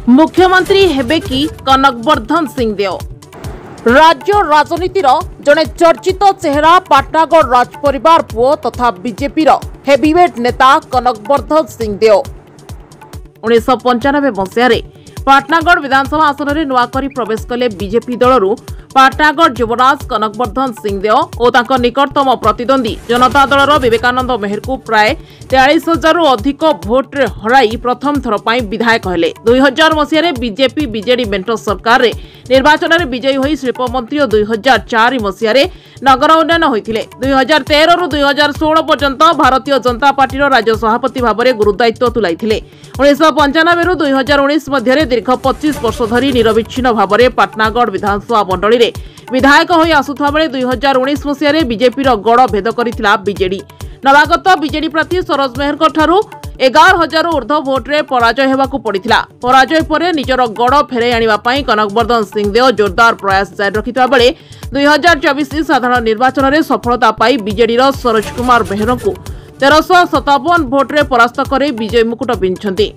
मुख्यमंत्री हेबे कि कनकवर्धन सिंहदेव। राज्य राजनीतिर जड़े चर्चित चेहरा पाटनागढ़ राजपरिवार पुओ तथा बीजेपी हेवीवेट नेता कनकवर्धन सिंहदेव 1995 मसीह पाटनागढ़ विधानसभा आसन में नुआकरी प्रवेश कले बीजेपी दलरू पाटनागढ़ युवराज कनकवर्धन सिंहदेव और निकटतम प्रतिद्वंदी जनता दलर विवेकानंद मेहर को प्राय 43,000 अधिक भोट्रे हराई प्रथम थर पर विधायक हेले। 2000 मसीह बीजेपी बीजेडी मेंट सरकार रे निर्वाचन में विजयी होई शिल्पमंत्री और 2004 मसीह नगर उन्नयन होते। 2013 रु 2016 पर्यंत भारतीय जनता पार्टी राज्य सभापति भाव में गुरुदायित्व तुलाई। 1995 रु 2019 मध्य दीर्घ 25 वर्ष धरी निरविच्छिन्न भाव में पाटनागढ़ विधानसभा मंडली रे विधायक होई आसुथबा बेले 2019 मसीह बीजेपी गड़ भेद करथिला बीजेडी। नवागत बीजेडी प्रार्थी सरोज मेहर ठारू 11,000 ऊर्ध्व भोट्रे पराजय हेबाकू पड़िथिला। पराजय पर निजर गड़ फेराई आनिबा पई कनकवर्धन सिंहदेव जोरदार प्रयास जारी रखिता बेले 2024 साधारण निर्वाचन में सफलता पाई बीजेडी सरोज कुमार मेहर को 1357 भोट्रे परास्त कर विजय मुकुट पिंधि।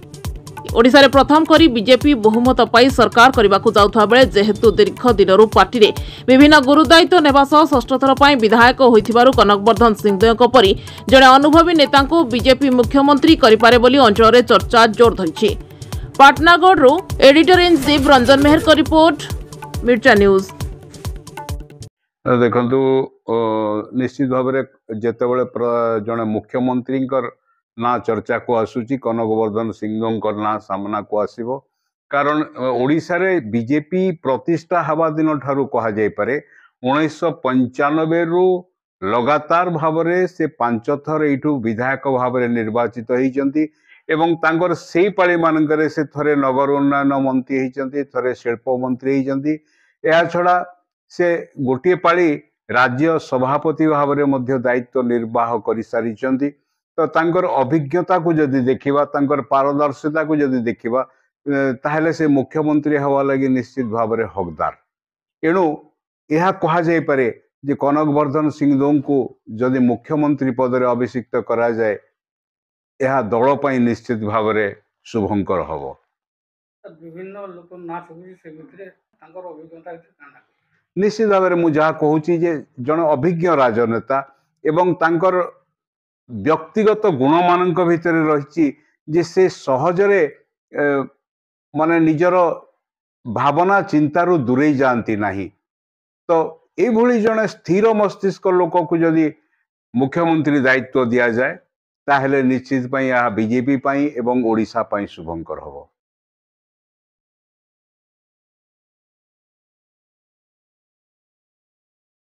ओडिशा रे प्रथम करी बीजेपी बहुमत पाई सरकार करने को जाउथबा बेले जेहेतु दीर्घ दिनरू पार्टी रे विभिन्न गुरुदायित्व नेबा सह षष्ठ थर पर विधायक होइथिबारु कनकवर्धन सिंहदेव परी जड़े अनुभवी नेता को बीजेपी मुख्यमंत्री करिपारे बोली अंचल रे चर्चा जोर धरिछि। पाटनागढ़ रु एडिटर इन चीफ रंजन मेहर को रिपोर्ट, मिर्चा न्यूज। देखंतु निश्चित भाव में जेतेबेले जड़े मुख्यमंत्री ना चर्चा को आसूची कनकवर्धन सिंहदेव ना सामना को आसीबो। कारण ओडिशा रे बीजेपी प्रतिष्ठा हवा दिन ठारू कहा जाय पारे 1995 रु लगातार भाव में से 5 थर एठू विधायक भाव में निर्वाचित होइचंती एवं तांकर सेही पाळी मानकरे से थरे नगर उन्नयन मंत्री होइचंती, थरे शिल्प मंत्री होइचंती। या छड़ा से गोटे पाळी राज्य सभापति भाव में मध्य दायित्व निर्वाह कर सारिचंती। तो तांकर अभिज्ञता को जदि देखिबा, तांकर पारदर्शिता को जदि देखिबा ताहले से मुख्यमंत्री हवा लगी निश्चित भाव में हकदार। एणु यह कहा जाय पारे जे कनकवर्धन सिंहदेव को जदि मुख्यमंत्री पद में अभिषिक्त करा जाए यह दल पई निश्चित भाव में शुभंकर हबो। विभिन्न लोक ना सुबुची से भितरे तांकर अभिज्ञता काना निश्चित भाव में मु जहा कहूची जे जन अभिज्ञ राजनेता एवं तांकर व्यक्तिगत गुण मान भितर रही जे से सहजरे माने निजर भावना चिंतारू दूरे जाती नहीं। तो ये जड़े स्थिर मस्तिष्क लोक को जदि मुख्यमंत्री दायित्व दि जाए ताहले निश्चित बीजेपी एवं ओडिशा शुभंकर हबो।